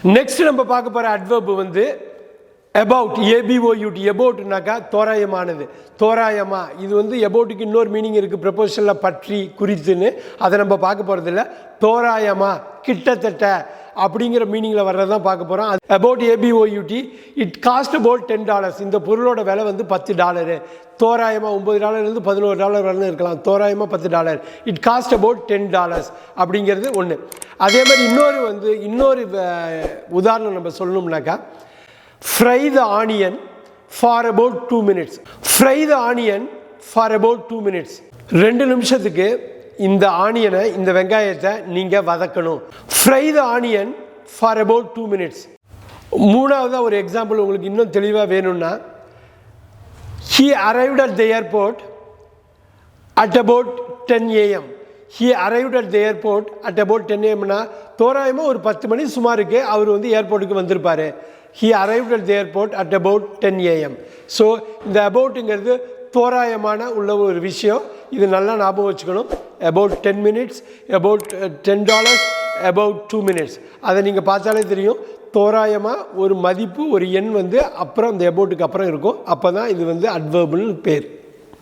Next நம்ம பார்க்க போகிற அட்வர்ப் வந்து about, ABOUT, aboutனாக்கா தோராயமானது, தோராயமா. இது வந்து abouட்க்கு இன்னொரு மீனிங் இருக்குது, ப்ரப்போசலில் பற்றி குறித்துன்னு. அதை நம்ம பார்க்க போகிறதில்ல. தோராயமா, கிட்டத்தட்ட அப்படிங்கிற மீனிங்கில் வர்றது தான் பார்க்க போகிறோம். about, ABOUT, it cost about $10. இந்த பொருளோட விலை வந்து $10. தோராயமாக $9 $11 வரலும் இருக்கலாம். தோராயமாக $10. இட் காஸ்ட் about $10 அப்படிங்கிறது ஒன்று. அதே மாதிரி இன்னொரு உதாரணம் நம்ம சொல்லணும்னாக்கா, fry the onion for about 2 minutes. Fry the onion for about 2 minutes. 2 நிமிஷத்துக்கு இந்த ஆனியனை, இந்த வெங்காயத்தை நீங்கள் வதக்கணும். Fry the onion for about 2 minutes. மூணாவதாக ஒரு எக்ஸாம்பிள் உங்களுக்கு இன்னும் தெளிவாக வேணும்னா, he arrived at the airport at about 10 AM. He arrived at the airport at about 10 AM. தோராயமாக ஒரு 10 மணி சுமாருக்கு அவர் வந்து ஏர்போர்ட்டுக்கு வந்திருப்பார். He arrived at the airport at about 10 AM. So இந்த அபவுட்டுங்கிறது தோராயமான உள்ள ஒரு விஷயம். இது நல்லா ஞாபகம் வச்சுக்கணும். about 10 minutes, about $10, about 2 minutes. அதை நீங்கள் பார்த்தாலே தெரியும். தோராயமாக ஒரு மதிப்பு, ஒரு எண் வந்து அப்புறம் இந்த அபவுட்டுக்கு அப்புறம் இருக்கும். அப்போ தான் இது வந்து அட்வர்ப்னு பேர்.